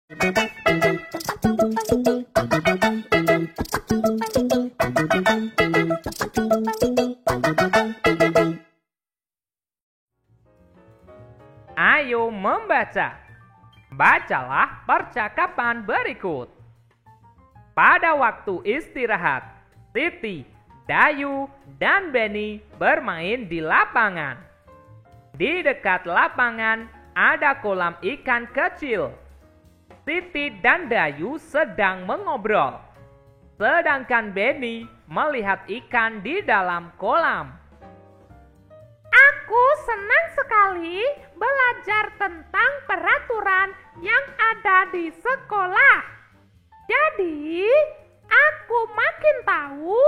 Ayo membaca. Bacalah percakapan berikut. Pada waktu istirahat, Siti, Dayu, dan Benny bermain di lapangan. Di dekat lapangan ada kolam ikan kecil. Siti dan Dayu sedang mengobrol, sedangkan Benny melihat ikan di dalam kolam. Aku senang sekali belajar tentang peraturan yang ada di sekolah. Jadi, aku makin tahu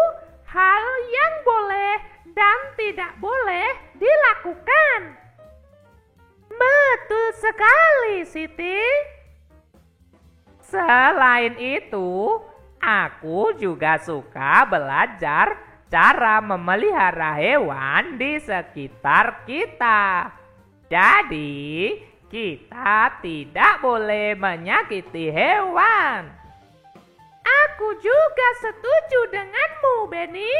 hal yang boleh dan tidak boleh dilakukan. Betul sekali, Siti. Selain itu, aku juga suka belajar cara memelihara hewan di sekitar kita. Jadi, kita tidak boleh menyakiti hewan. Aku juga setuju denganmu, Benny.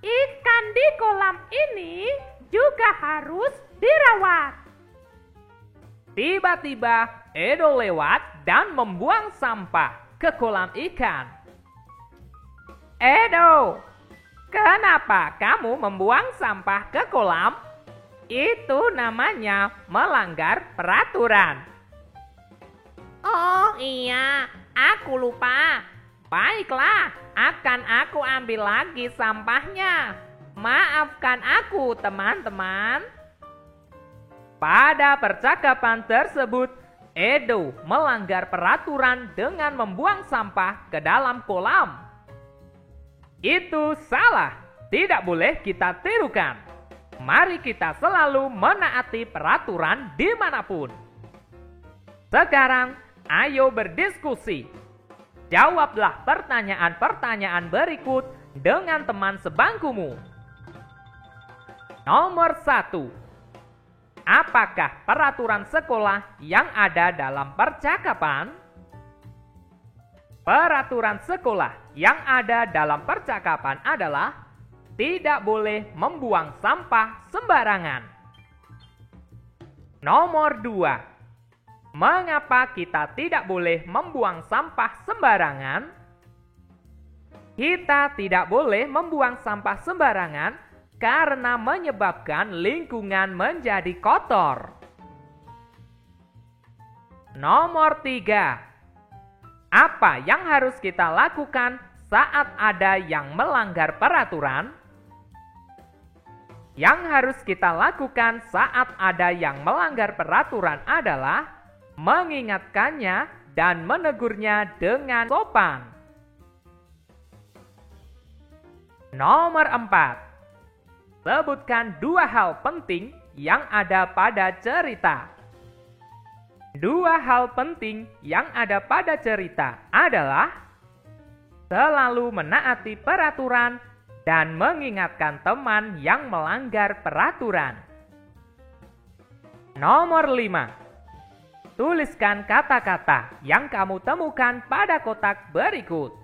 Ikan di kolam ini juga harus dirawat. Tiba-tiba Edo lewat dan membuang sampah ke kolam ikan. Edo, kenapa kamu membuang sampah ke kolam? Itu namanya melanggar peraturan. Oh iya, aku lupa. Baiklah, akan aku ambil lagi sampahnya. Maafkan aku, teman-teman. Pada percakapan tersebut, Edo melanggar peraturan dengan membuang sampah ke dalam kolam. Itu salah, tidak boleh kita tirukan. Mari kita selalu menaati peraturan dimanapun. Sekarang, ayo berdiskusi. Jawablah pertanyaan-pertanyaan berikut dengan teman sebangkumu. Nomor 1. Apakah peraturan sekolah yang ada dalam percakapan? Peraturan sekolah yang ada dalam percakapan adalah tidak boleh membuang sampah sembarangan. Nomor 2. Mengapa kita tidak boleh membuang sampah sembarangan? Kita tidak boleh membuang sampah sembarangan karena menyebabkan lingkungan menjadi kotor. Nomor 3. Apa yang harus kita lakukan saat ada yang melanggar peraturan? Yang harus kita lakukan saat ada yang melanggar peraturan adalah mengingatkannya dan menegurnya dengan sopan. Nomor 4. Sebutkan 2 hal penting yang ada pada cerita. 2 hal penting yang ada pada cerita adalah selalu menaati peraturan dan mengingatkan teman yang melanggar peraturan. Nomor 5. Tuliskan kata-kata yang kamu temukan pada kotak berikut.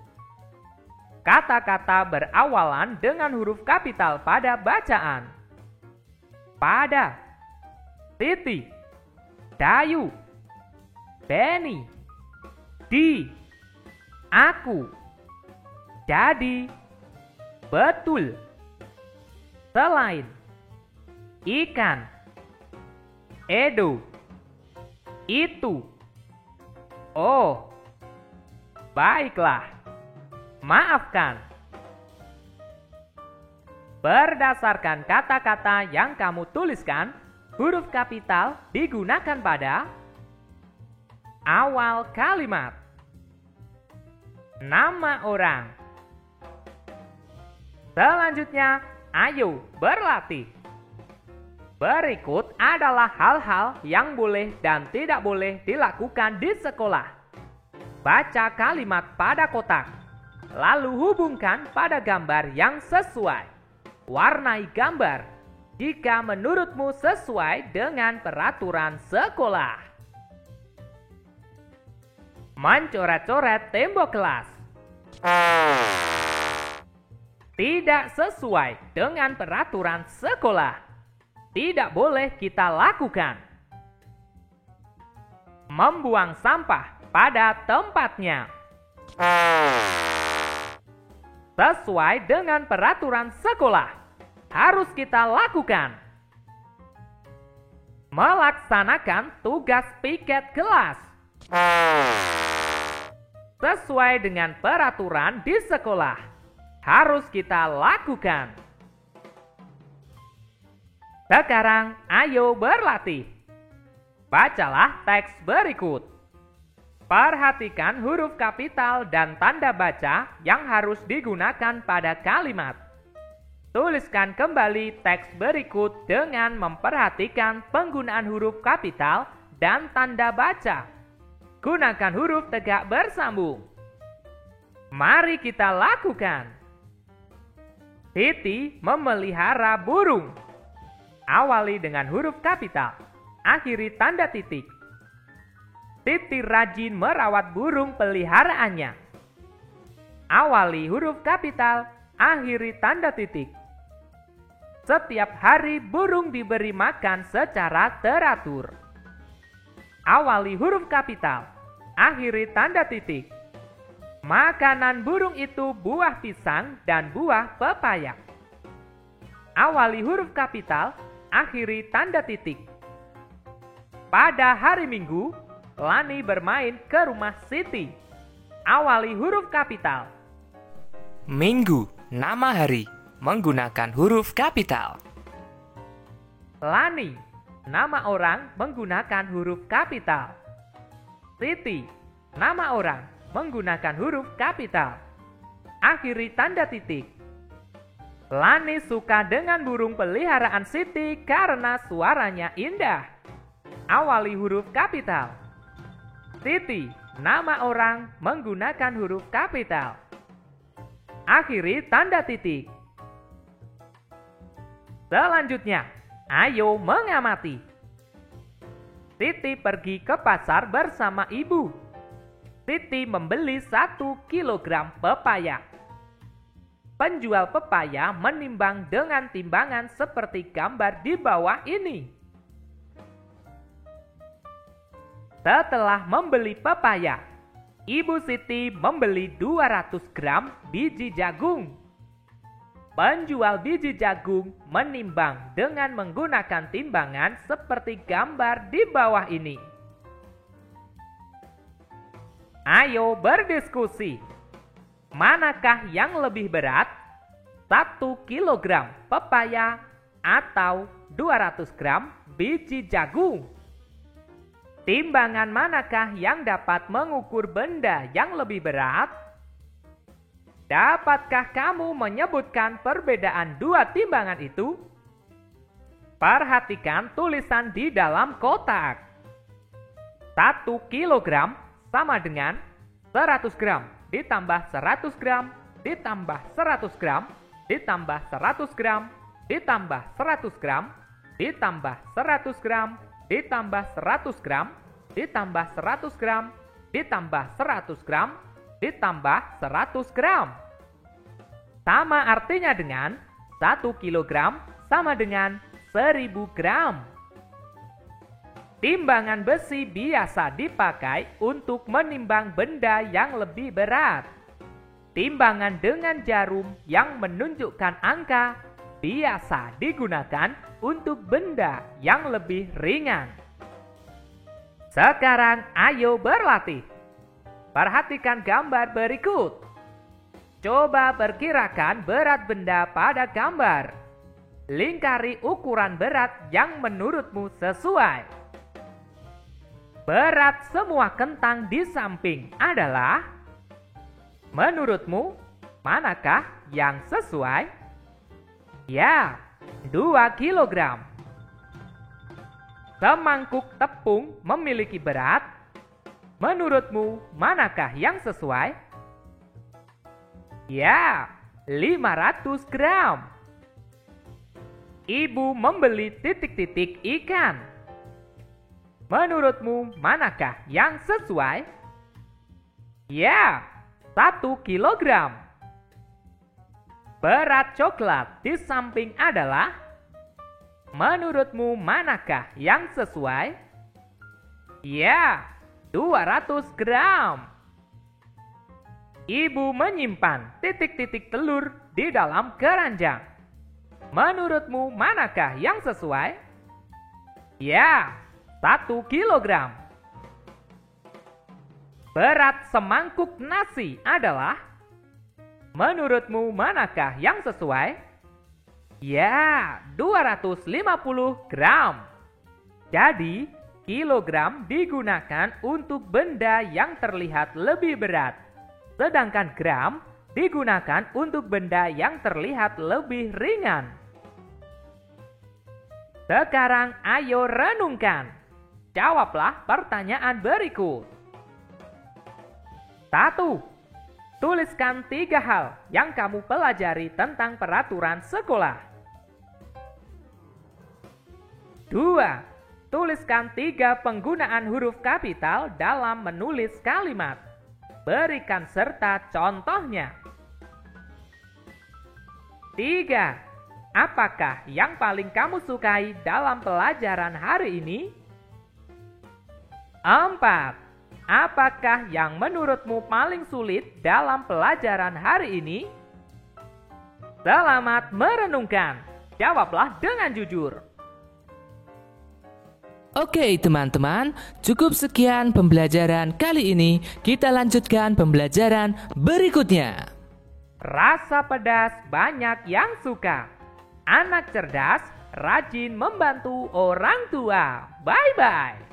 Kata-kata berawalan dengan huruf kapital pada bacaan. Pada, Siti, Dayu, Benny, di, aku, jadi, betul, selain, ikan, Edo, itu, oh, baiklah. Maafkan. Berdasarkan kata-kata yang kamu tuliskan, huruf kapital digunakan pada awal kalimat, nama orang. Selanjutnya, ayo berlatih. Berikut adalah hal-hal yang boleh dan tidak boleh dilakukan di sekolah. Baca kalimat pada kotak. Lalu hubungkan pada gambar yang sesuai. Warnai gambar jika menurutmu sesuai dengan peraturan sekolah. mencoret-coret tembok kelas. Tidak sesuai dengan peraturan sekolah. Tidak boleh kita lakukan. Membuang sampah pada tempatnya. Sesuai dengan peraturan sekolah, harus kita lakukan. Melaksanakan tugas piket kelas. Sesuai dengan peraturan di sekolah, harus kita lakukan. Sekarang ayo berlatih. Bacalah teks berikut. Perhatikan huruf kapital dan tanda baca yang harus digunakan pada kalimat. Tuliskan kembali teks berikut dengan memperhatikan penggunaan huruf kapital dan tanda baca. Gunakan huruf tegak bersambung. Mari kita lakukan. Titi memelihara burung. Awali dengan huruf kapital, akhiri tanda titik. Titi rajin merawat burung peliharaannya. Awali huruf kapital, akhiri tanda titik. Setiap hari burung diberi makan secara teratur. Awali huruf kapital, akhiri tanda titik. Makanan burung itu buah pisang dan buah pepaya. Awali huruf kapital, akhiri tanda titik. Pada hari Minggu, Lani bermain ke rumah Siti. Awali huruf kapital. Minggu, nama hari, menggunakan huruf kapital. Lani, nama orang menggunakan huruf kapital. Siti, nama orang menggunakan huruf kapital. Akhiri tanda titik. Lani suka dengan burung peliharaan Siti karena suaranya indah. Awali huruf kapital. Titi, nama orang menggunakan huruf kapital. Akhiri tanda titik. Selanjutnya, ayo mengamati. Titi pergi ke pasar bersama ibu. Titi membeli 1 kilogram pepaya. Penjual pepaya menimbang dengan timbangan seperti gambar di bawah ini. Setelah membeli pepaya, Ibu Siti membeli 200 gram biji jagung. Penjual biji jagung menimbang dengan menggunakan timbangan seperti gambar di bawah ini. Ayo berdiskusi. Manakah yang lebih berat? 1 kilogram pepaya atau 200 gram biji jagung? Timbangan manakah yang dapat mengukur benda yang lebih berat? Dapatkah kamu menyebutkan perbedaan dua timbangan itu? Perhatikan tulisan di dalam kotak. 1 kilogram sama dengan 100 gram ditambah 100 gram ditambah 100 gram ditambah 100 gram ditambah 100 gram ditambah 100 gram ditambah 100 gram, ditambah 100 gram, ditambah 100 gram, ditambah 100 gram. Sama artinya dengan 1 kilogram sama dengan 1000 gram. Timbangan besi biasa dipakai untuk menimbang benda yang lebih berat. Timbangan dengan jarum yang menunjukkan angka biasa digunakan untuk benda yang lebih ringan. Sekarang ayo berlatih. Perhatikan gambar berikut. Coba perkirakan berat benda pada gambar. Lingkari ukuran berat yang menurutmu sesuai. Berat semua kentang di samping adalah, menurutmu, manakah yang sesuai? Ya, 2 kilogram. Semangkuk tepung memiliki berat. Menurutmu, manakah yang sesuai? Ya, 500 gram. Ibu membeli titik-titik ikan. Menurutmu, manakah yang sesuai? Ya, 1 kilogram. Berat coklat di samping adalah, menurutmu manakah yang sesuai? Ya, 200 gram. Ibu menyimpan titik-titik telur di dalam keranjang. Menurutmu manakah yang sesuai? Ya, 1 kilogram. Berat semangkuk nasi adalah, menurutmu manakah yang sesuai? Ya, 250 gram. Jadi, kilogram digunakan untuk benda yang terlihat lebih berat, sedangkan gram digunakan untuk benda yang terlihat lebih ringan. Sekarang ayo renungkan. Jawablah pertanyaan berikut. 1. Tuliskan 3 hal yang kamu pelajari tentang peraturan sekolah. 2. Tuliskan 3 penggunaan huruf kapital dalam menulis kalimat. Berikan serta contohnya. 3. Apakah yang paling kamu sukai dalam pelajaran hari ini? 4. Apakah yang menurutmu paling sulit dalam pelajaran hari ini? Selamat merenungkan. Jawablah dengan jujur. Oke teman-teman, cukup sekian pembelajaran kali ini. Kita lanjutkan pembelajaran berikutnya. Rasa pedas banyak yang suka. Anak cerdas, rajin membantu orang tua. Bye-bye.